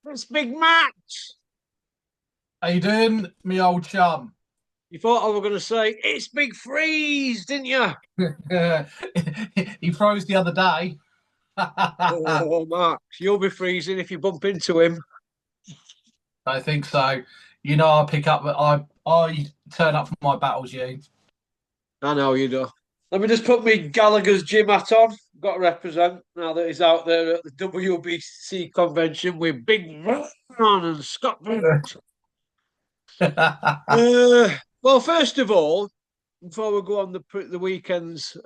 It's Big Match. How you doing, me old chum? You thought I was going to say, it's Big Freeze, didn't you? He froze the other day. I Oh, Max, you'll be freezing if you bump into him. think so. You know, I pick up. I turn up for my battles. You. I know you do. Let me just put me Gallagher's gym hat on. Got to represent now that he's out there at the WBC convention with Big Ron and Scott. Well, first of all, before we go on the weekend's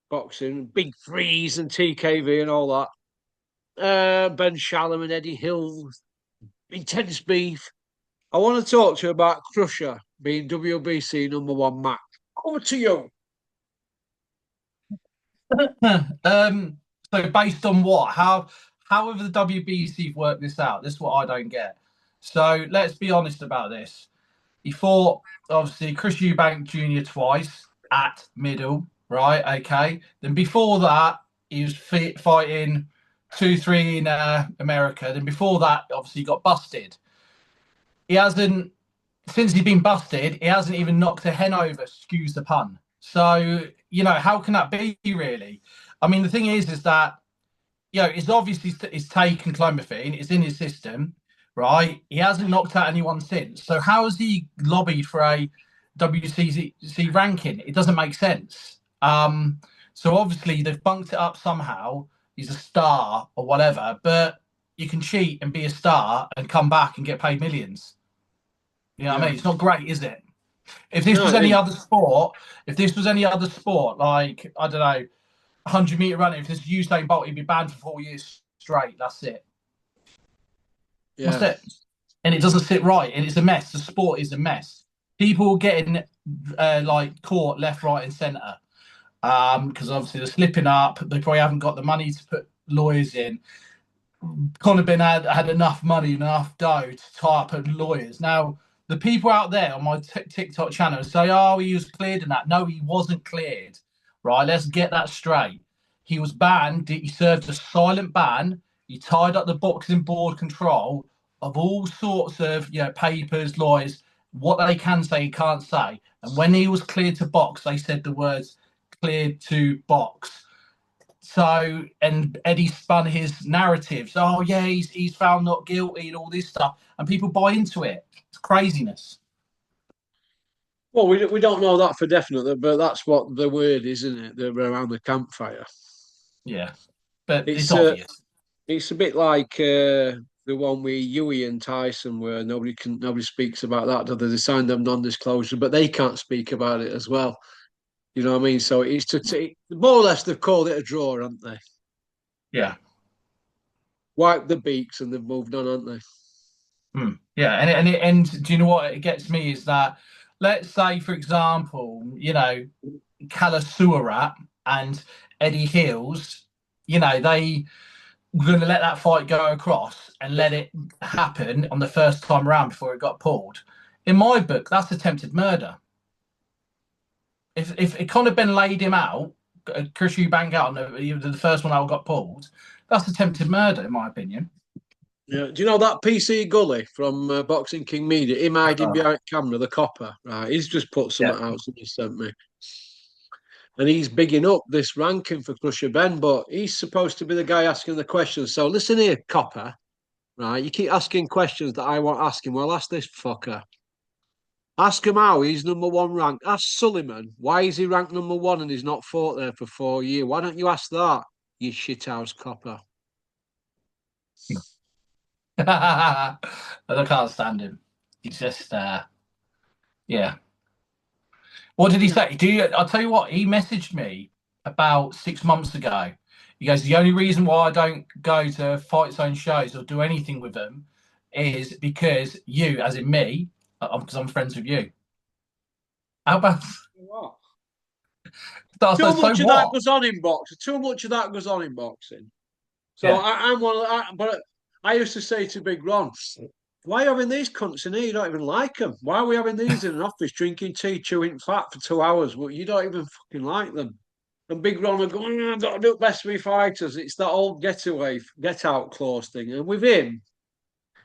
boxing, Big Freeze and TKV and all that, Ben Shalom and Eddie Hill, intense beef. I want to talk to you about Crusher being WBC #1 match. Over to you. um. So based on what? How have the WBC worked this out? This is what I don't get. So let's be honest about this. He fought obviously Chris Eubank Jr. twice at middle, right? Okay. Then before that, he was fighting 2-3 in America. Then before that, obviously, he got busted. He hasn't since he's been busted. He hasn't even knocked a hen over. Excuse the pun. So how can that be really? I mean, the thing is that it's obviously he's taken clomiphene. It's in his system, right? He hasn't knocked out anyone since. So how has he lobbied for a WCC ranking? It doesn't make sense. So obviously they've bunked it up somehow. He's a star or whatever, but you can cheat and be a star and come back and get paid millions. You know what I Yeah. mean? It's not great, is it? If this No, was any other sport, like I don't know, 100-meter running, if this Usain Bolt, he'd be banned for 4 years straight. That's it. That's yeah. it. And it doesn't sit right. And it's a mess. The sport is a mess. People getting like caught left, right, and centre. Because obviously they're slipping up. They probably haven't got the money to put lawyers in. Conor Ben had enough money, enough dough to tie up lawyers. Now, the people out there on my TikTok channel say, oh, he was cleared in that. No, he wasn't cleared. Right, let's get that straight. He was banned. He served a silent ban. He tied up the boxing board control of all sorts of papers, lawyers, what they can say and can't say. And when he was cleared to box, they said the words cleared to box. So, and Eddie spun his narratives. Oh yeah, he's found not guilty and all this stuff, and people buy into it. It's craziness. Well, we don't know that for definite, but that's what the word is, isn't it? They're around the campfire. Yeah, but it's It's obvious. it's a bit like the one with Huey and Tyson, where nobody speaks about that. They signed them non-disclosure, but they can't speak about it as well. You know what I mean? So it's more or less they've called it a draw, haven't they? Yeah. Wipe the beaks and they've moved on, haven't they? Yeah, and do you know what it gets me is that, let's say for example, Kalisuarat and Eddie Hills, they were going to let that fight go across and let it happen on the first time around before it got pulled. In my book, that's attempted murder. If it kind of been laid him out, Chris Eubank out, and the first one that got pulled, that's attempted murder, in my opinion. Yeah. Do you know that PC Gully from Boxing King Media? Him hiding Uh, behind camera, the copper, right? He's just put yeah. something out, somebody sent me. And he's bigging up this ranking for Crusher Ben, but he's supposed to be the guy asking the questions. So listen here, copper, right? You keep asking questions that I won't ask him. Well, ask this fucker. Ask him how he's #1 ranked. Ask Sullivan why is he ranked #1 and he's not fought there for 4 years. Why don't you ask that, you shithouse copper? I can't stand him. He's just, yeah. What did he say? I'll tell you what, he messaged me about 6 months ago. He goes, the only reason why I don't go to Fight Zone shows or do anything with them is because you, as in me, because I'm friends with you. How about What? so, Too so much of that what? goes on in boxing. Too much of that goes on in boxing. So Yeah. I'm one of but I used to say to Big Ron, why are you having these cunts in here? You don't even like them. Why are we having these in an office drinking tea, chewing fat for 2 hours? Well, you don't even fucking like them. And Big Ron will go, I've got to do best with fighters. It's that old get out clause thing. And with him,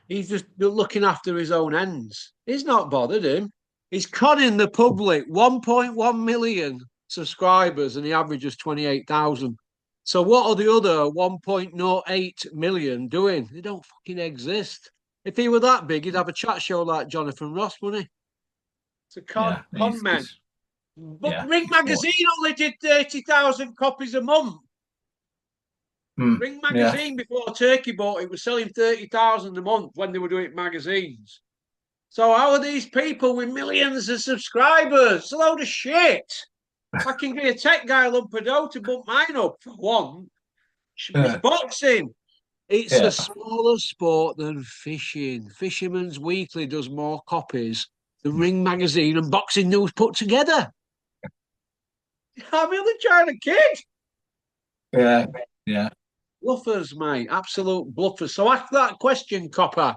he's just looking after his own ends. He's not bothered him. He's conning the public. 1.1 million subscribers and he averages 28,000. So what are the other 1.08 million doing? They don't fucking exist. If he were that big, he'd have a chat show like Jonathan Ross, wouldn't he? It's a con man. But Ring Magazine only did 30,000 copies a month. Ring Magazine, before Turkey bought it, was selling 30,000 a month when they were doing magazines. So how are these people with millions of subscribers? It's a load of shit. If I can get a tech guy a lump of dough to bump mine up for one, it's boxing. It's a smaller sport than fishing. Fisherman's Weekly does more copies than Ring Magazine and Boxing News put together. I'm really trying to kid. Yeah. Bluffers, mate. Absolute bluffers. So ask that question, Copper.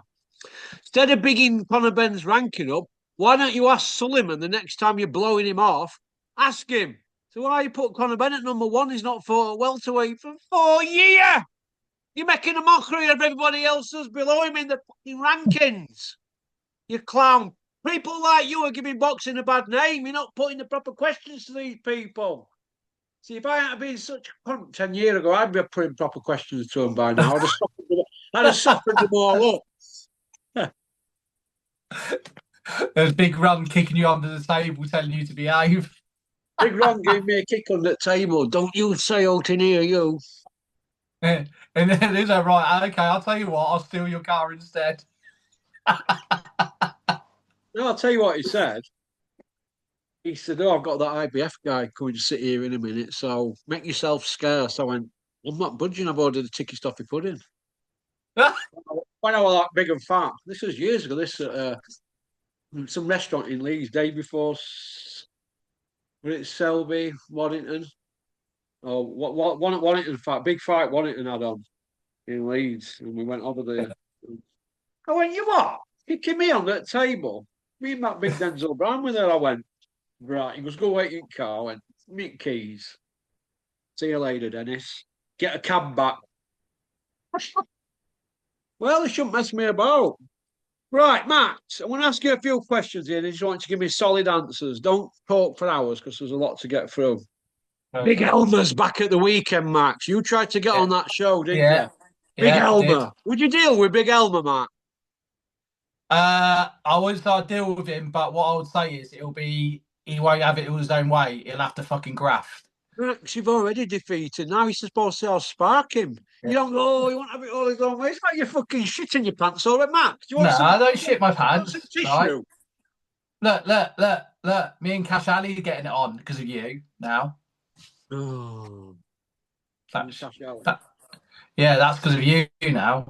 Instead of bigging Conor Benn's ranking up, why don't you ask Sullivan the next time you're blowing him off? Ask him. So why you put Conor Ben at number one? He's not fought a welterweight for 4 years. You're making a mockery of everybody else who's below him in the fucking rankings. You clown. People like you are giving boxing a bad name. You're not putting the proper questions to these people. See, if I hadn't been such a cunt 10 years ago, I'd be putting proper questions to them by now. I'd have softened them all up. There's Big Ron kicking you under the table, telling you to behave. Big Ron gave me a kick under the table. Don't you say out in here, you. And then is that right? Okay, I'll tell you what, I'll steal your car instead. No, I'll tell you what he said. He said, "Oh, I've got that IBF guy coming to sit here in a minute, so make yourself scarce." I went, "I'm not budging. I've ordered a ticky toffee pudding." When I was that big and fat, this was years ago. This some restaurant in Leeds, day before, was it Selby, Waddington? Oh, what Waddington fight, big fight Waddington had on in Leeds, and we went over there. I went, "You what? Kicking me on that table?" Me and that big Denzel Brown were there. I went, "Right." He goes, "Go wait in the car." I went, "Meet keys. See you later, Dennis. Get a cab back." Well, they shouldn't mess me about. Right, Max, I want to ask you a few questions here. I just want you to give me solid answers. Don't talk for hours because there's a lot to get through. Big Elmer's back at the weekend, Max. You tried to get on that show, didn't you? Big Elmer. Would you deal with Big Elmer, Max? I wouldn't start deal with him, but what I would say is he won't have it his own way. He'll have to fucking graft. Max, you've already defeated. Now he's supposed to spark him. You don't go, oh, you won't have it all his own way. It's like you're fucking shit in your pants already, Max. Do you want I don't shit my pants. Some tissue? Right? Look. Me and Cash Ali are getting it on because of you now. Oh. That's because of you now.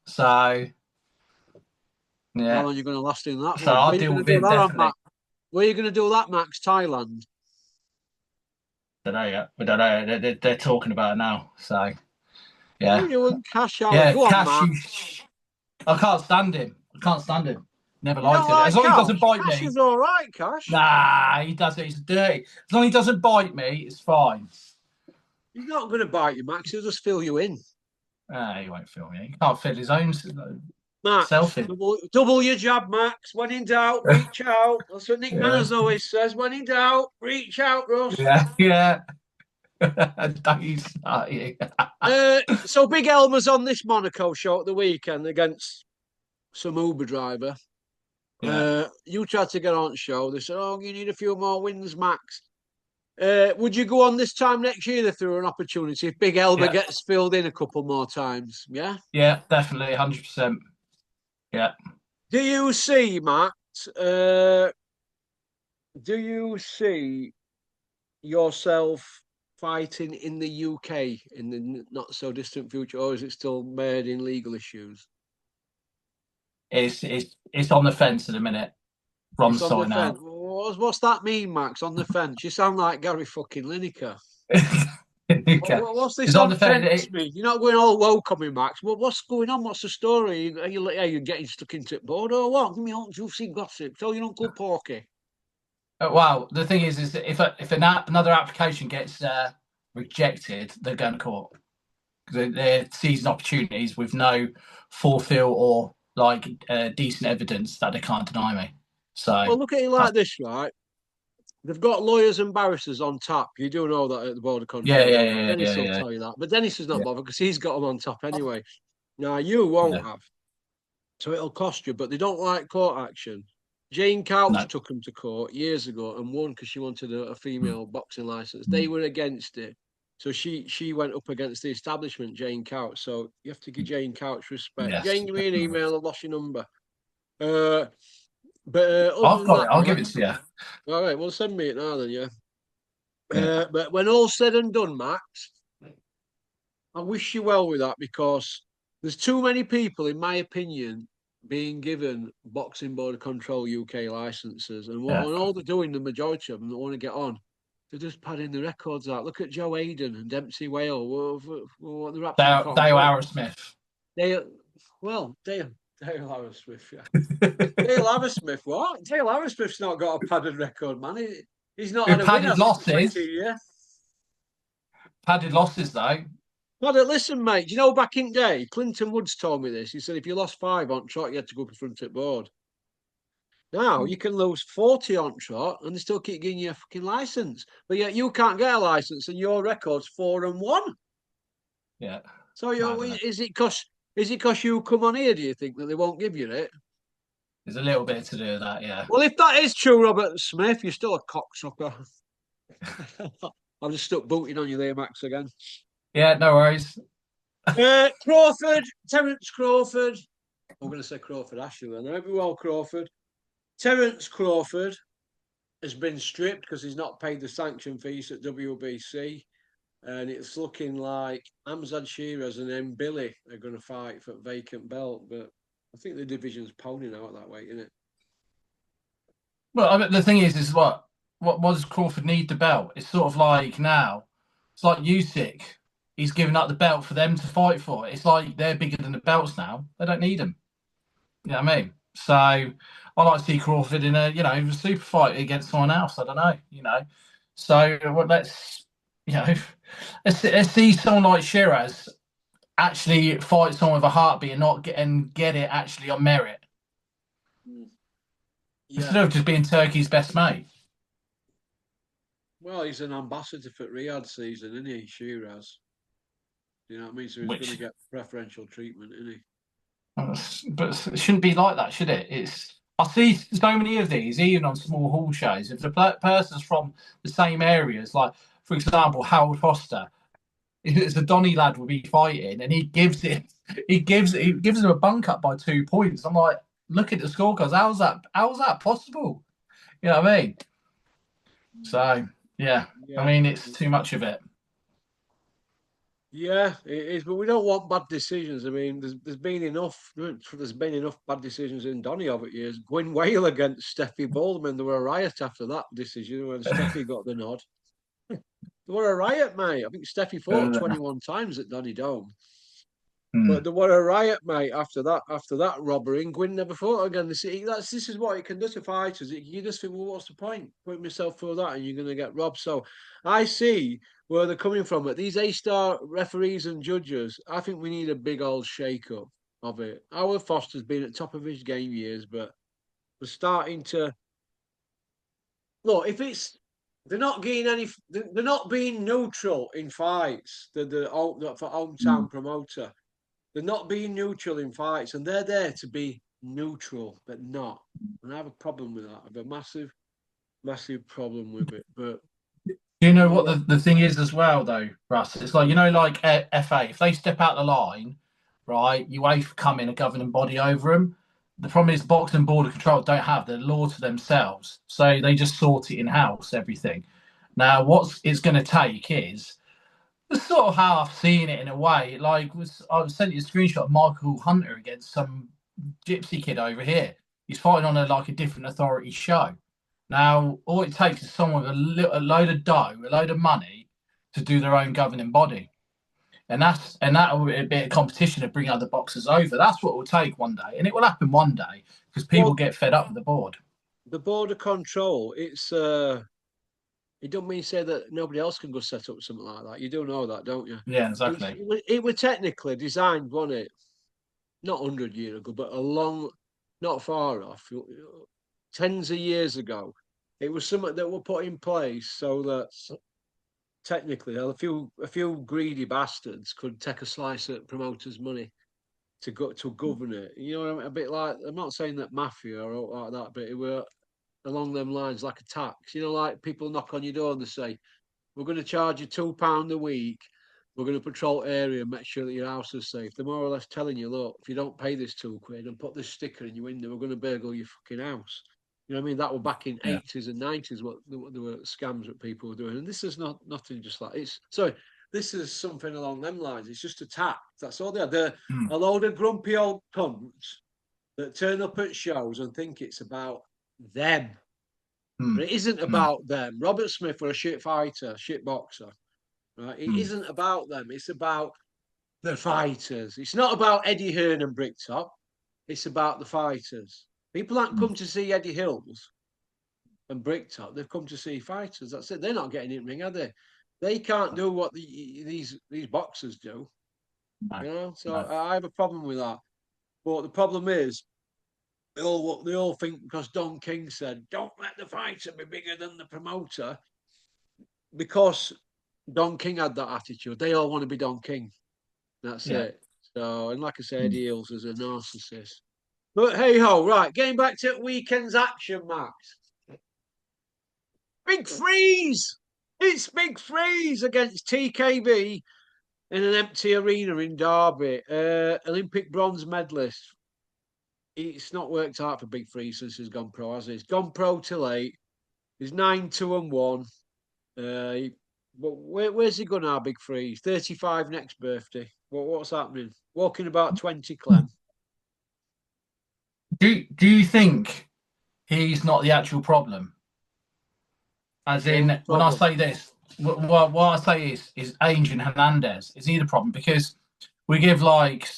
So, yeah. How long are you going to last in that? So I'll deal with him, definitely. Where are you going to do that, Max? Thailand? I don't know yet. We don't know. They're talking about it now. So, yeah. You and Cash Ali. Yeah, Go on, Cash. I can't stand him. Never liked him. As long as he doesn't bite me. Cash is all right, Cash. Nah, he doesn't. He's dirty. As long as he doesn't bite me, it's fine. He's not going to bite you, Max. He'll just fill you in. He won't fill me. He can't fill his own Max, self in. Double your jab, Max. When in doubt, reach out. That's what Nick Manners always says. When in doubt, reach out, Russ. Yeah. Don't you start you. So Big Elmer's on this Monaco show at the weekend against some Uber driver. Yeah. You tried to get on the show. They said, "Oh, you need a few more wins, Max." Would you go on this time next year if there were an opportunity? If Big Elmer gets filled in a couple more times, yeah? Yeah, definitely, 100%. Yeah. Do you see, Max, do you see yourself fighting in the UK in the not so distant future, or is it still made in legal issues? It's on the fence at the minute. Ron's sorting out. What's that mean, Max? On the fence? You sound like Gary fucking Lineker. What's this on the fence mean? You're not going all welcoming, Max. What's going on? What's the story? Are you getting stuck into it board or what? Give me all juicy gossip. Tell your Uncle Porky. Well, the thing is that if another application gets rejected, they're going to court because they're seizing opportunities with no fulfill or like decent evidence that they can't deny me. So Well, look at it that's like this, right? They've got lawyers and barristers on tap. You do know that at the Border yeah, Control yeah, Board. yeah, Dennis yeah, will yeah, tell you that. But Dennis is not yeah, bothered because he's got them on top anyway. Now, you won't yeah. have. So it'll cost you, but they don't like court action. Jane Couch No. took them to court years ago and won because she wanted a Mm, female boxing license. They mm, were against it. So she went up against the establishment, Jane Couch. So you have to give Jane Couch respect. yes. Jane, give me an email. I've lost your number. Uh, but other I've than got that, it. I'll give right? it to you. All right, well, send me it now then, yeah. Yeah. But when all's said and done, Max, I wish you well with that because there's too many people, in my opinion, being given Boxing Border Control UK licenses, and what Yeah. and all they're doing, the majority of them that want to get on, they're just padding the records out. Look at Joe Hayden and Dempsey Whale. What they're absolutely caught on Dale board. Arrowsmith. They, well, Dale Hammersmith, yeah. Dale Hammersmith, what? Dale Hammersmith's not got a padded record, man. He's not Who had a win, padded has he, for 20 losses? years? Padded losses though. But listen, mate, do you know back in day, Clinton Woods told me this. He said if you lost 5 on trot, you had to go up in front of the board. Now you can lose 40 on trot and they still keep giving you a fucking license. But yet you can't get a license and your record's 4-1. Yeah. So Mad, isn't it? is it cause you come on here, do you think, that they won't give you it? There's a little bit to do with that, yeah. Well, if that is true, Robert Smith, you're still a cocksucker. I've just stuck booting on you there, Max, again. Yeah, no worries. Crawford, Terence Crawford. I'm going to say Crawford Ashley then. I hope you well, Crawford. Terence Crawford has been stripped because he's not paid the sanction fees at WBC. And it's looking like Amzad Shiraz and M. Billy are going to fight for vacant belt. But I think the division's ponying out that way, isn't it? Well, I mean, the thing is what does Crawford need the belt? It's sort of like now, it's like Usyk. He's giving up the belt for them to fight for. It's like they're bigger than the belts now. They don't need them. You know what I mean? So I like to see Crawford in a super fight against someone else. I don't know. So well, you know, let's see someone like Shiraz actually fight someone with a heartbeat and not get it actually on merit instead Yeah. of just being Turkey's best mate. Well, he's an ambassador for Riyadh season, isn't he, Shiraz? You know what I mean? So he's going to Which, get preferential treatment, isn't he? but it shouldn't be like that, should it? I see so many of these, even on small hall shows. If the person's from the same areas, like for example, Harold Foster, it's a Donny lad would be fighting, and he gives him a bunk up by 2 points. I'm like, look at the scorecards. How's that possible? You know what I mean? So yeah, I Yeah. mean it's too much of it. Yeah, it is, but we don't want bad decisions. I mean, there's been enough bad decisions in Donny over the years. Gwyn Whale against Steffi Baldwin, there were a riot after that decision when Steffi got the nod. There were a riot, mate. I think Steffi fought Uh, 21 times at Donny Dome. hmm. But there were a riot, mate, after that robbery, and Gwyn never fought again. This is what it can do to fighters. You just think, well, what's the point? Putting myself through that and you're going to get robbed. So I see where they're coming from. But these A-star referees and judges, I think we need a big old shake-up of it. Howard Foster's been at top of his game years, but we're starting to look. If it's they're not getting any, they're not being neutral in fights. For hometown promoter. They're not being neutral in fights, and they're there to be neutral, but not. And I have a problem with that. I have a massive, massive problem with it. But Do you know you know what what? the thing is as well, though, Russ? It's like, like FA, if they step out the line, right, UEFA come in a governing body over them. The problem is boxing border control don't have the law to themselves. So they just sort it in house, everything. Now, what it's going to take is it's sort of how I've seen it in a way. Like, I sent you a screenshot of Michael Hunter against some gypsy kid over here. He's fighting on a different authority show. Now, all it takes is someone with a load of dough, a load of money, to do their own governing body, that will be a bit of competition to bring other boxers over. That's what it will take one day, and it will happen one day because people Well, get fed up with the board. the border control. It don't mean say that nobody else can go set up something like that. You do know that, don't you? Yeah, exactly. It was technically designed, wasn't it? Not 100 years ago, but not far off, tens of years ago. It was something that were put in place so that technically a few greedy bastards could take a slice of promoters' money to govern it. A bit like, I'm not saying that mafia or like that, but it were along them lines, like a tax. Like people knock on your door and they say, "We're going to charge you £2 a week. We're going to patrol area and make sure that your house is safe." They're more or less telling you, "Look, if you don't pay this £2 and put this sticker in your window, we're going to burgle your fucking house." You know what I mean? That were back in Yeah. '80s and '90s. What there were scams that people were doing, and this is nothing just like it's. Sorry, this is something along them lines. It's just a tax. That's all they are. They're Mm. a load of grumpy old cunts that turn up at shows and think it's about them. Mm. But it isn't Mm. about them. Robert Smith was a shit fighter, shit boxer. Right? It Mm. isn't about them. It's about the fighters. It's not about Eddie Hearn and Bricktop. It's about the fighters. People aren't Mm. come to see Eddie Hills and Bricktop. They've come to see fighters. That's it. They're not getting in ring, are they? They can't do what these boxers do. No, So no. I have a problem with that. But the problem is, they all think because Don King said, "Don't let the fighter be bigger than the promoter," because Don King had that attitude. They all want to be Don King. That's Yeah. it. So, and like I said, Mm. Eddie Hills is a narcissist. But hey ho, right, getting back to weekend's action, Max. Big Freeze! It's Big Freeze against TKV in an empty arena in Derby. Olympic bronze medalist. It's not worked out for Big Freeze since he's gone pro, has he? He's gone pro till 8. He's 9-2-1. But where's he going now, Big Freeze? 35 next birthday. What's happening? Walking about 20, Clem. Do you think he's not the actual problem? As What's the in, when I problem? say this, what I say is Angel Hernandez. Is he the problem? Because we give like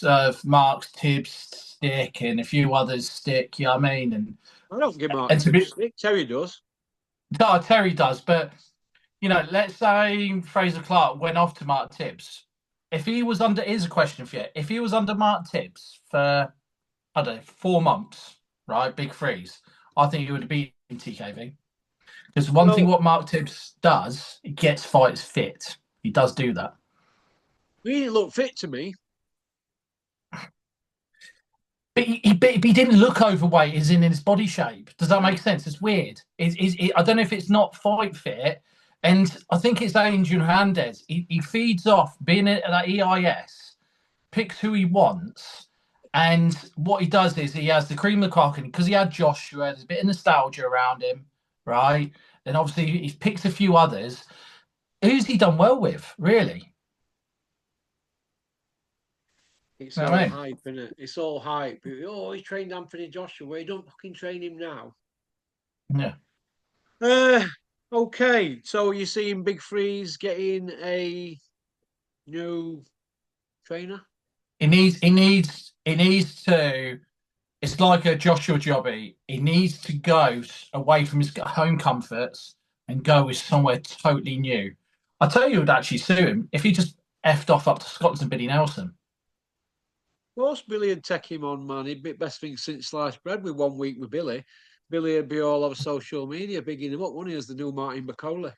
Mark's Tibbs stick and a few others stick. You know what I mean? I don't give Mark And to be Tibbs stick. Terry does. no, Terry does, but let's say Fraser Clarke went off to Mark Tibbs. If he was under, here's a question for you: if he was under Mark Tibbs for I don't know 4 months, right, big freeze, I think he would have beaten TKV. Because one thing Well, what Mark Tibbs does, he gets fights fit. He does do that. he didn't look fit to me. But he didn't look overweight as in his body shape. Does that make sense? It's weird. I don't know if it's not fight fit. And I think it's Angel Hernandez. He feeds off being at that EIS, picks who he wants. And what he does is he has the cream of the crop because he had Joshua, there's a bit of nostalgia around him, right? And obviously he picks a few others. Who's he done well with, really? It's You know what all I mean? hype, isn't it? It's all hype. Oh, he trained Anthony Joshua. Well, he don't fucking train him now. Yeah. Uh, okay. So you're seeing Big Freeze getting a new trainer? He needs to. It's like a Joshua Jobby. He needs to go away from his home comforts and go with somewhere totally new. I tell you, it would actually suit him if he just effed off up to Scotland and Billy Nelson. Of course, Billy would take him on, man. He'd be best thing since sliced bread with 1 week with Billy. Billy would be all over social media, bigging him up, wouldn't he, as the new Martin McCauley?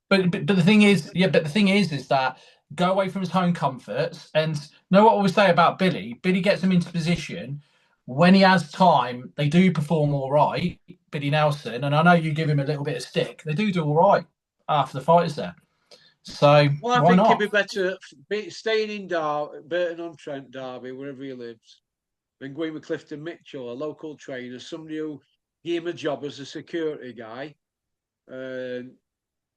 But the thing is, yeah. But the thing is that go away from his home comforts and know what I always say about Billy. Billy gets him into position when he has time. They do perform all right. Billy Nelson, and I know you give him a little bit of stick. They do all right after the fight is there. So Well, I why think he'd not? be better staying in Burton-on-Trent, Derby, wherever he lives, than going with Clifton Mitchell, a local trainer, somebody who gave him a job as a security guy uh,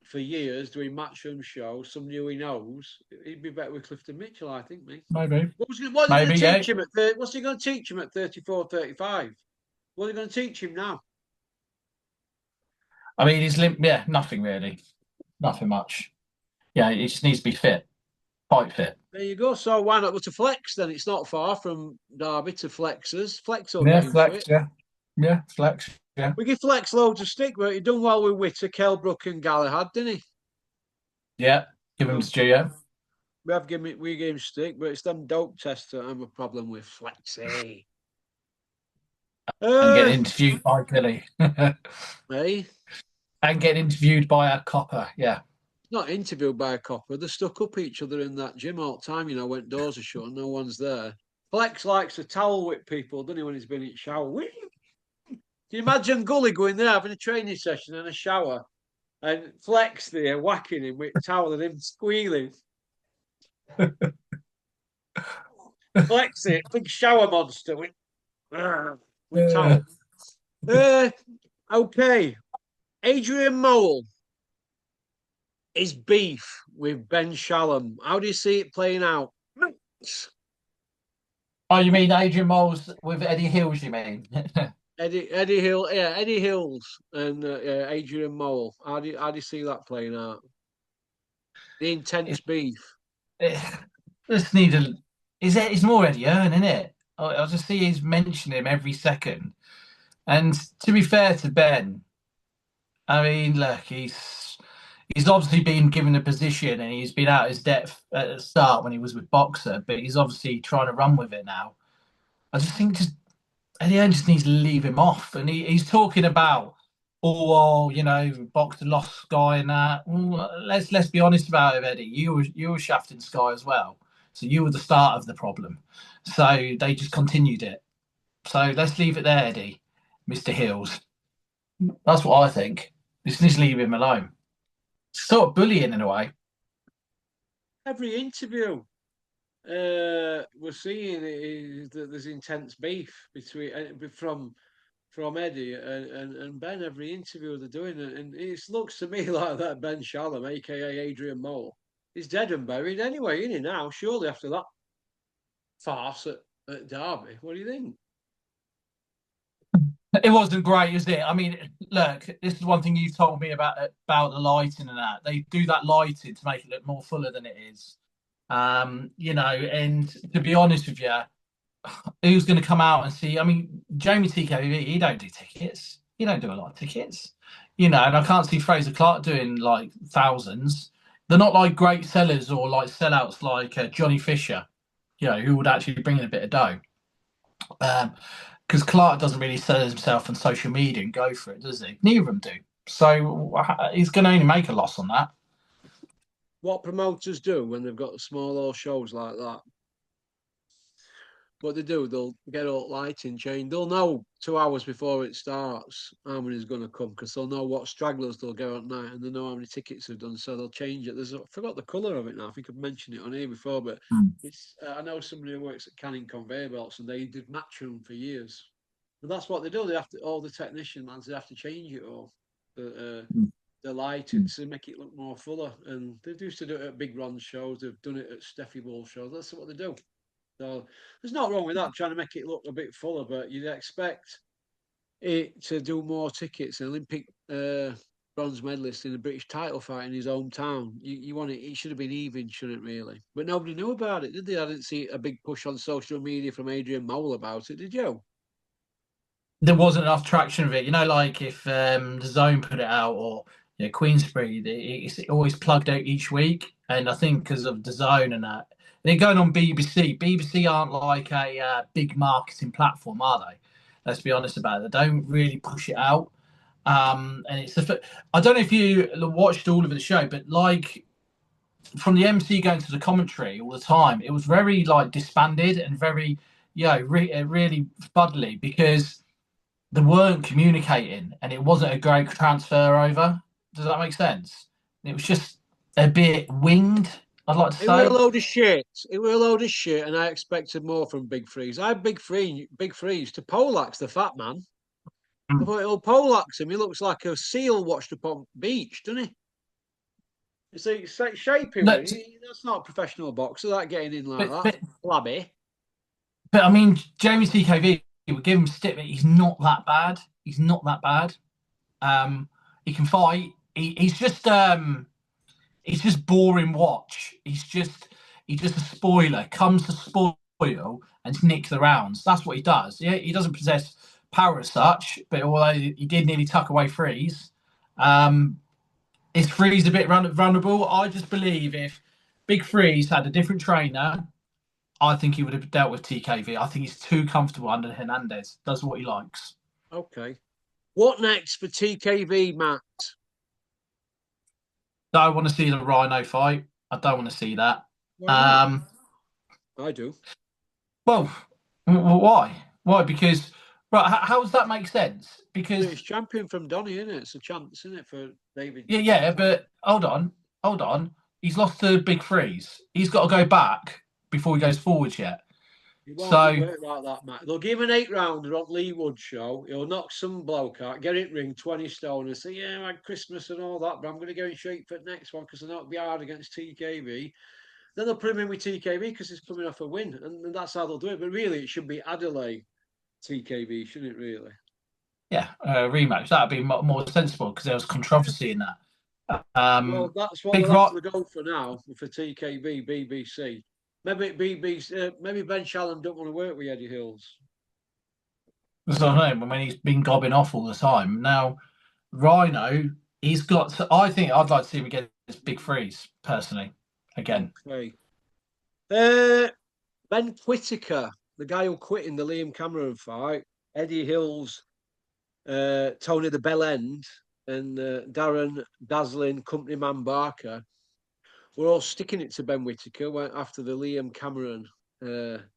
for years, doing matchroom shows, somebody who he knows. He'd be better with Clifton Mitchell, I think, me. Maybe, What are they going maybe, to yeah. teach him what's he going to teach him at 34, 35? What are they going to teach him now? I mean, he's limp. Yeah, nothing really, nothing much. Yeah, he just needs to be fit, fight fit. There you go. So why not go to Flex then? It's not far from Derby to Flexers. Flex will Yeah, get him flex. fit. Yeah, yeah, flex. Yeah. We give Flex loads of stick, but he done well with Witter, Kelbrook, and Galahad, didn't he? Yeah. Give him So to yeah. we gave him stick, but it's them dope tests that I'm a problem with. Flexy. And getting Uh, interviewed by Billy. hey, And getting interviewed by a copper. Yeah. not interviewed by a copper. They stuck up each other in that gym all the time, when doors are shut and no one's there. Flex likes to towel whip people, doesn't he, when he's been in shower? Can you imagine Gully going there having a training session and a shower and Flex there whacking him with towel and him squealing? Flex it, big shower monster with Yeah. towel. Okay. Adrian Mole is beef with Ben Shalom. How do you see it playing out? Oh, you mean Adrian Moles with Eddie Hills, you mean? Eddie Hill, yeah, Eddie Hills and Adrian Mole. How do you see that playing out? The intense beef. Just need a. It's more Eddie Hearn, isn't it? I just see he's mentioning him every second. And to be fair to Ben, I mean, look, he's obviously been given a position and he's been out his depth at the start when he was with Boxer, but he's obviously trying to run with it now. I just think Eddie Hearn just needs to leave him off. And he's talking about, oh, well, Boxer lost Sky and that. Well, let's be honest about it, Eddie. You were shafting Sky as well, so you were the start of the problem. So they just continued it. So let's leave it there, Eddie, Mr. Hills. That's what I think. Just need to leave him alone. Sort of bullying in a way. Every interview we're seeing is that there's intense beef between from Eddie and Ben. Every interview they're doing, and it looks to me like that Ben Shalom, aka Adrian Mole, is dead and buried anyway, isn't he now? Surely after that farce at Derby, what do you think? It wasn't great, is it? I mean, look, this is one thing you told me about the lighting and that. They do that lighting to make it look more fuller than it is. And to be honest with you, who's going to come out and see? I mean, Jamie TKV, he don't do tickets. He don't do a lot of tickets. And I can't see Fraser Clarke doing like thousands. They're not like great sellers or like sellouts like Johnny Fisher, who would actually bring in a bit of dough. Because Clark doesn't really sell himself on social media and go for it, does he? Neither of them do. So he's going to only make a loss on that. What promoters do when they've got small old shows like that? What they do, they'll get all lighting change. They'll know 2 hours before it starts how many's going to come because they'll know what stragglers they'll go at night and they know how many tickets they've done, so they'll change it. I forgot the colour of it now. I think I've mentioned it on here before, but it's. I know somebody who works at Canning Conveyor Belts and they did Matchroom for years, and that's what they do. They have to all the technician lads. They have to change it all. The lighting to make it look more fuller, and they used to do it at Big Ron shows. They've done it at Steffi Ball shows. That's what they do. So there's not wrong with that, trying to make it look a bit fuller, but you'd expect it to do more tickets. An Olympic bronze medalist in a British title fight in his hometown. You want it, it should have been even, shouldn't it, really? But nobody knew about it, did they? I didn't see a big push on social media from Adrian Mole about it, did you? There wasn't enough traction of it. Like if the Zone put it out or Queensbury, it's always plugged out each week. And I think because of the Zone and that, they're going on BBC. BBC aren't like a big marketing platform, are they? Let's be honest about it. They don't really push it out. And I don't know if you watched all of the show, but like from the MC going to the commentary all the time, it was very like disbanded and very, really fuddly because they weren't communicating and it wasn't a great transfer over. Does that make sense? It was just a bit winged, I'd like to It were a say. load of shit. It were a load of shit, and I expected more from Big Freeze. I had Big Freeze to Polax, the fat man. I thought it'll Polax him. He looks like a seal washed up on beach, doesn't he? It's like shaping Look, with. That's not a professional boxer. That getting in like but, that, but flabby. but I mean, Jamie TKV would give him stick, but he's not that bad. He's not that bad. He can fight. He's just boring watch. He's just a spoiler. Comes to spoil and nick the rounds. That's what he does. Yeah, he doesn't possess power as such, but although he did nearly tuck away Freeze, is Freeze a bit vulnerable? I just believe if Big Freeze had a different trainer, I think he would have dealt with TKV. I think he's too comfortable under Hernandez. Does what he likes. Okay. What next for TKV, Matt? Don't want to see the Rhino fight. I don't want to see that. Why not? I do. Well, why? Why? Because right, how does that make sense? Because It's champion from Donny, isn't it? It's a chance, isn't it, for David? yeah, but hold on. He's lost to Big Freeze. He's got to go back before he goes forwards yet. He So won't work like that, Matt. They'll give him an 8-rounder on Lee Wood show. He'll knock some bloke out, get it ring 20 stone, and say, "Yeah, I had Christmas and all that, but I'm going to go in shape for the next one because I know it'll be hard against TKV." Then they'll put him in with TKV because he's coming off a win, and that's how they'll do it. But really, it should be Adelaide TKV, shouldn't it? Really? yeah, rematch that'd be more sensible because there was controversy in that. Well, that's what Big they'll have Rock. to go for now for TKV BBC. Maybe BBC, maybe Ben Shalom don't want to work with Eddie Hills. That's what I mean. When he's been gobbing off all the time. Now, Rhino, he's got. I think I'd like to see him against Big Freeze personally. Again. Okay. Ben Whittaker, the guy who quit in the Liam Cameron fight, Eddie Hills, Tony the Bell End, and Darren Dazzling Company Man Barker were all sticking it to Ben Whittaker after the Liam Cameron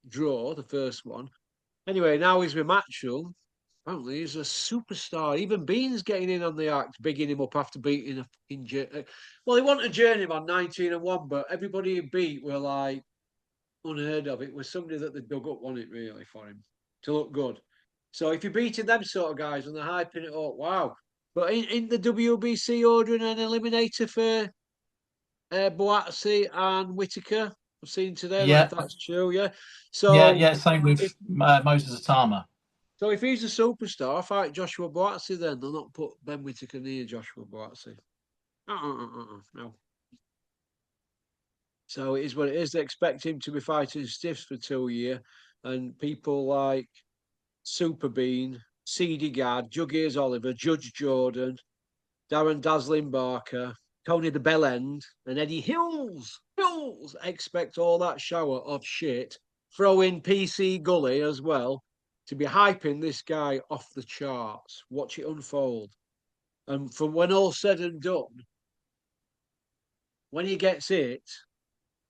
draw, the first one. Anyway, now he's with Matchroom. Apparently, he's a superstar. Even Bean's getting in on the act, bigging him up after beating well, he wanted a journeyman 19-1, but everybody he beat were like unheard of. It was somebody that they dug up, wasn't it, really, for him to look good. So if you're beating them sort of guys and they're hyping it up, wow. But in the WBC ordering an eliminator for Boatsi and Whitaker, I've seen today. I don't know if Yeah. that's true. Yeah. So Same with Moses Atama. so if he's a superstar, fight Joshua Boatsi then. They'll not put Ben Whitaker near Joshua Boatsi. No. So it is what it is. They expect him to be fighting stiffs for 2 years. And people like Super Bean, CD Gad, Jug Ears Oliver, Judge Jordan, Darren Dazzling Barker, Tony the Bell End, and Eddie Hills. Hills expect all that shower of shit. Throw in PC Gully as well to be hyping this guy off the charts. Watch it unfold. And from when all's said and done, when he gets it,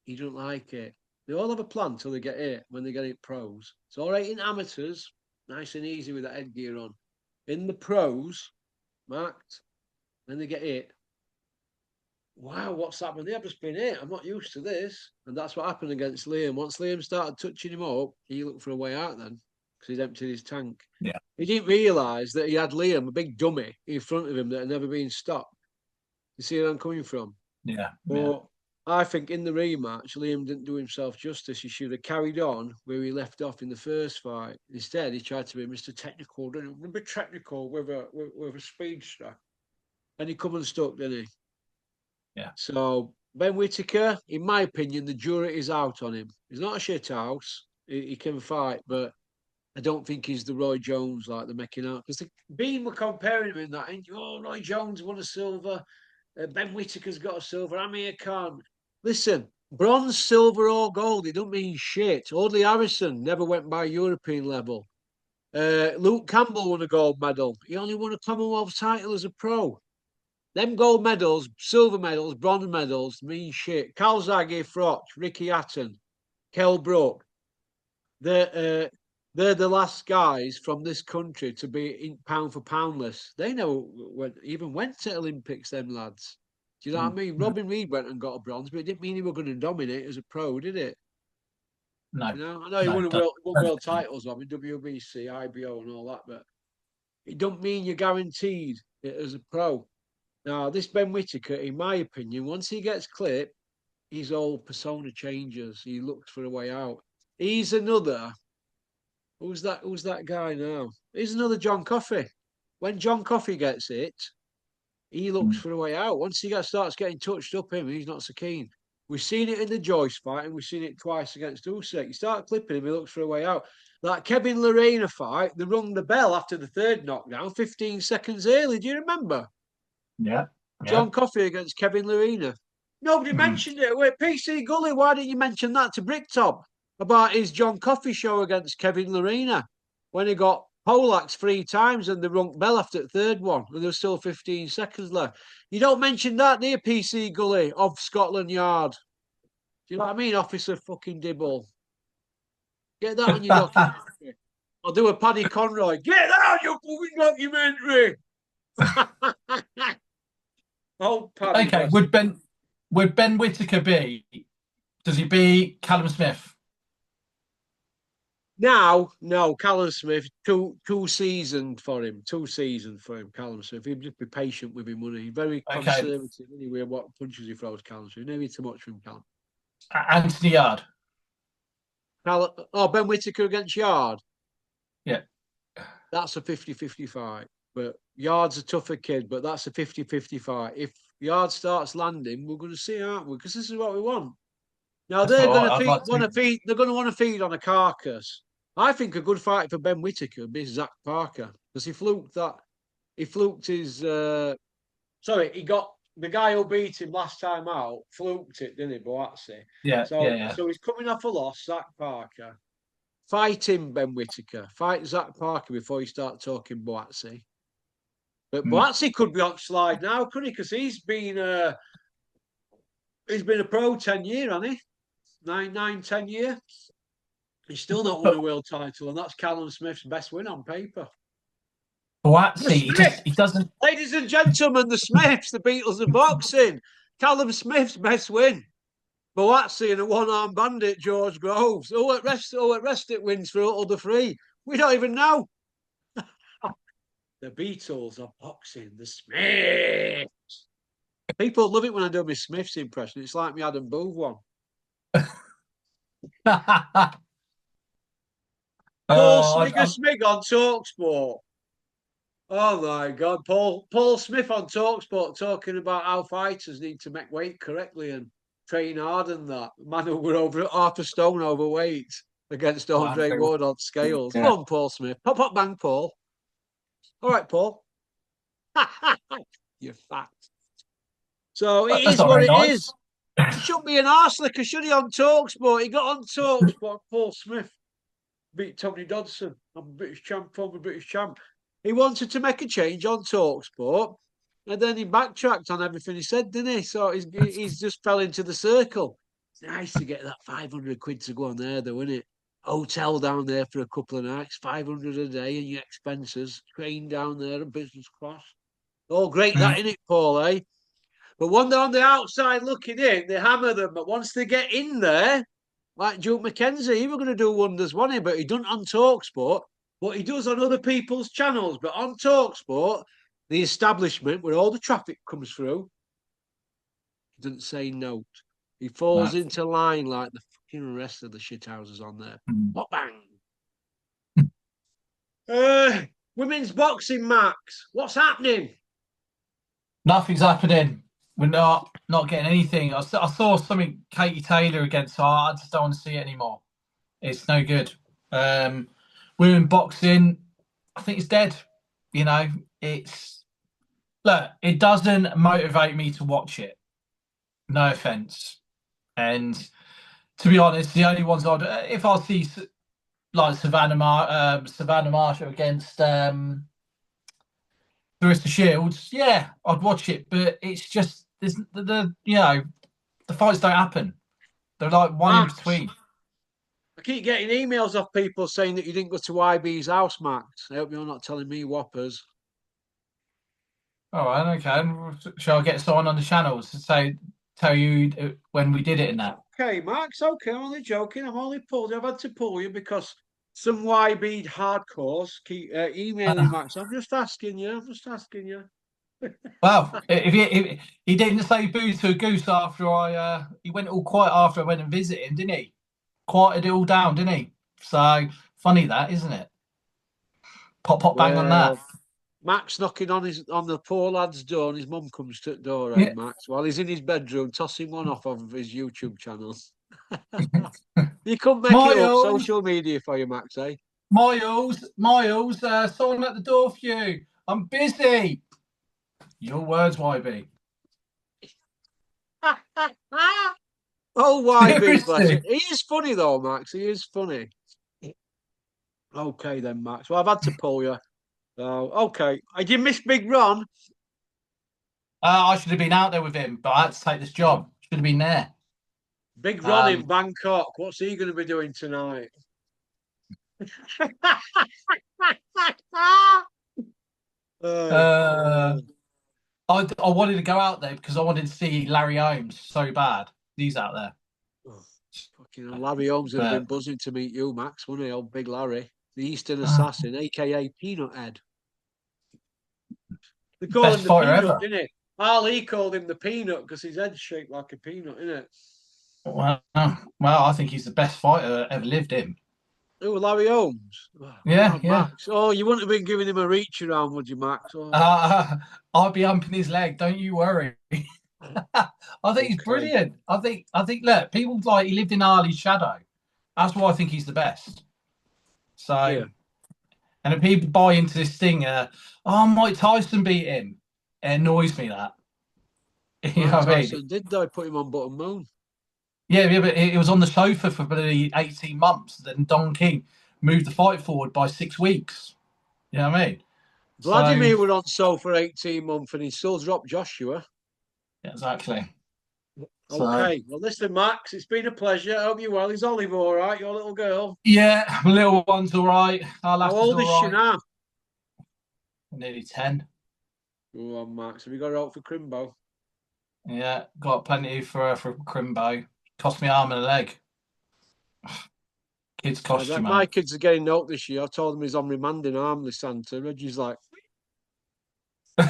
he doesn't like it. They all have a plan till they get it when they get it pros. It's all right in amateurs, nice and easy with that headgear on. In the pros, marked, when they get it, wow, what's happened? They've just been hit. I'm not used to this. And that's what happened against Liam. Once Liam started touching him up, he looked for a way out then because he'd emptied his tank. Yeah. He didn't realise that he had Liam, a big dummy, in front of him that had never been stopped. You see where I'm coming from? Yeah. But I think in the rematch, Liam didn't do himself justice. He should have carried on where he left off in the first fight. Instead, he tried to be Mr. Technical, didn't he? Mr. Technical with a speedster. And he come unstuck, didn't he? Yeah. So Ben Whitaker, in my opinion, the jury is out on him. He's not a shit house. He can fight, but I don't think he's the Roy Jones like they're making out. Because Bean were comparing him in that. And, Roy Jones won a silver. Ben Whitaker's got a silver. Amir Khan. Listen, bronze, silver, or gold, it don't mean shit. Audley Harrison never went by European level. Luke Campbell won a gold medal. He only won a Commonwealth title as a pro. Them gold medals, silver medals, bronze medals mean shit. Calzaghe, Froch, Ricky Hatton, Kell Brook. They're the last guys from this country to be in pound for pound list. They never even went to Olympics, them lads. Do you know what I mean? Robin Reed went and got a bronze, but it didn't mean he were going to dominate as a pro, did it? No. You know, I know he won world titles, I mean, WBC, IBO, and all that, but it don't mean you're guaranteed it as a pro. Now, this Ben Whitaker, in my opinion, once he gets clipped, his whole persona changes. He looks for a way out. He's another. Who's that guy now? He's another John Coffey. When John Coffey gets it, he looks for a way out. Once he starts getting touched up, he's not so keen. We've seen it in the Joyce fight, and we've seen it twice against Usyk. You start clipping him, he looks for a way out. That Kevin Lerena fight, they rung the bell after the third knockdown, 15 seconds early. Do you remember? Yeah. John Coffey against Kevin Lerena. Nobody mentioned it. Wait, PC Gully, why didn't you mention that to Bricktop about his John Coffey show against Kevin Lerena when he got Polax 3 times and they rung bell after the third one and there was still 15 seconds left? You don't mention that, do you, PC Gully of Scotland Yard? Do you know what I mean, Officer fucking Dibble? Get that on your documentary. I'll do a Paddy Conroy. Get that on your fucking documentary. Oh, Paddy. Okay, would Ben Whittaker be? Does he be Callum Smith? Now, no, Callum Smith, too seasoned for him. 2 seasons for him, Callum Smith. He'd just be patient with him, wouldn't he? Very conservative anyway, what punches he throws, Callum Smith. Maybe too much for him, Callum. Anthony Yard. Ben Whittaker against Yard. Yeah. That's a 50-50 fight. But Yard's a tougher kid, but that's a 50-50 fight. If Yard starts landing, we're going to see, aren't we? Because this is what we want. Now they're going to feed. They're going to want to feed on a carcass. I think a good fight for Ben Whittaker would be Zach Parker because he fluked that. He fluked his. He got the guy who beat him last time out. Fluked it, didn't he, Boazzi? Yeah. So he's coming off a loss, Zach Parker. Fight him, Ben Whittaker. Fight Zach Parker before you start talking Boazzi. But Boazzi could be on slide now, couldn't he? Because he's been a pro 10 years, hasn't he? 10 years. He's still not won a world title, and that's Callum Smith's best win on paper. Boazzi, he doesn't. Ladies and gentlemen, the Smiths, the Beatles of boxing. Callum Smith's best win. Boazzi and a one-arm bandit, George Groves. At rest it wins for all the three. We don't even know. The Beatles of boxing, the Smiths. People love it when I do my Smiths impression. It's like me Adam Booth one. Paul Smig on TalkSport. Oh my God, Paul Smith on TalkSport talking about how fighters need to make weight correctly and train hard and that. Man who were over half a stone overweight against Andre Ward on scales. Yeah. Come on, Paul Smith. Pop, bang, Paul. All right, Paul. You're fat. So it is what it is. He shouldn't be an arse licker, should he, on TalkSport? He got on TalkSport, Paul Smith. Beat Tony Dodson. I'm a British champ, former British champ. He wanted to make a change on TalkSport, and then he backtracked on everything he said, didn't he? So he's just fell into the circle. It's nice to get that 500 quid to go on there, though, isn't it? Hotel down there for a couple of nights, 500 a day, and your expenses. Train down there, a business class. Oh, great, that, innit, Paul, eh? But when they're on the outside looking in, they hammer them. But once they get in there, like Duke McKenzie, he was going to do wonders, wasn't he? But he doesn't on TalkSport. What he does on other people's channels. But on TalkSport, the establishment where all the traffic comes through, he doesn't say note. He falls into line like the fucking rest of the shithouses on there. What bang? Women's boxing, Max. What's happening? Nothing's happening. We're not getting anything. I saw something Katie Taylor against, so I just don't want to see it anymore. It's no good. Women boxing, I think it's dead. You know, it doesn't motivate me to watch it. No offense. And to be honest, the only ones if I see like Savannah Marshall against Clarissa Shields, yeah, I'd watch it. But it's just the fights don't happen. They're like one in between. I keep getting emails off people saying that you didn't go to YB's house, Max. I hope you're not telling me whoppers. All right, okay. Shall I get someone on the channels to tell you when we did it and that? Okay, Max. Okay, I'm only joking. I've had to pull you because some YB hardcores keep emailing Max. I'm just asking you. Well, if he didn't say boo to a goose after he went all quiet after I went and visited him, didn't he? Quieted it all down, didn't he? So funny that, isn't it? Pop bang on that. Max knocking on the poor lad's door, and his mum comes to the door. Yeah. Max, while he's in his bedroom, tossing one off of his YouTube channel. You couldn't make it up. Miles, Social media for you, Max, eh? Miles, someone at the door for you. I'm busy. Your words, YB. Oh, YB, bless Seriously. it. He is funny though, Max. He is funny. Okay then, Max. Well, I've had to pull you. So, okay. Did you miss Big Ron? I should have been out there with him, but I had to take this job. Should have been there. Big Ron in Bangkok. What's he going to be doing tonight? I wanted to go out there because I wanted to see Larry Holmes so bad. He's out there. Oh, fucking hell, Larry Holmes would have been buzzing to meet you, Max, wouldn't he? Old Big Larry, the Eastern Assassin, aka Peanut Head. They call him the Peanut, didn't it? Ali called him the Peanut because his head's shaped like a peanut, isn't it? Well, I think he's the best fighter that ever lived in. Oh, Larry Holmes. Oh, yeah, God, yeah. Max. Oh, you wouldn't have been giving him a reach around, would you, Max? Oh. I'll be humping his leg. Don't you worry. I think he's brilliant. I think. Look, people like he lived in Ali's shadow. That's why I think he's the best. So, yeah. And if people buy into this thing, Mike Tyson beat him. It annoys me that. You know what I mean? Did they put him on Bottom Moon? Yeah, but it was on the sofa for bloody 18 months. Then Don King moved the fight forward by 6 weeks. You know what I mean? Vladimir were on sofa for 18 months and he still dropped Joshua. Yeah, exactly. Okay. Well, listen, Max, it's been a pleasure. I hope you're well. Is Olive all right, your little girl? Yeah, my little one's all right. How old is she now? Nearly 10. Go on, Max. Have you got her out for Crimbo? Yeah, got plenty for Crimbo. Cost me an arm and a leg. Kids cost you, my kids are getting out this year. I told them he's on remand in Armley Santa. Reggie's like... All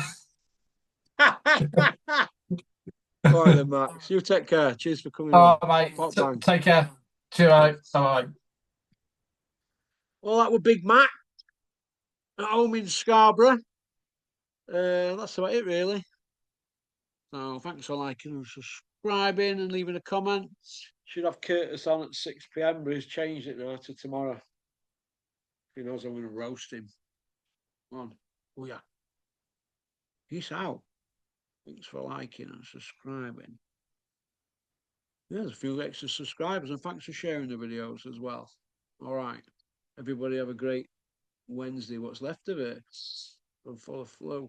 right then, Max. You take care. Cheers for coming on. Mate. Take care. Cheers. Bye. Well, that was Big Mac at home in Scarborough. That's about it, really. So thanks for liking and subscribing and leaving a comment. Should have Curtis on at 6 p.m, but he's changed it now to tomorrow. He knows I'm going to roast him. Come on. Oh, yeah. Peace out. Thanks for liking and subscribing. Yeah, there's a few extra subscribers, and thanks for sharing the videos as well. All right. Everybody have a great Wednesday. What's left of it? I'm full of flu.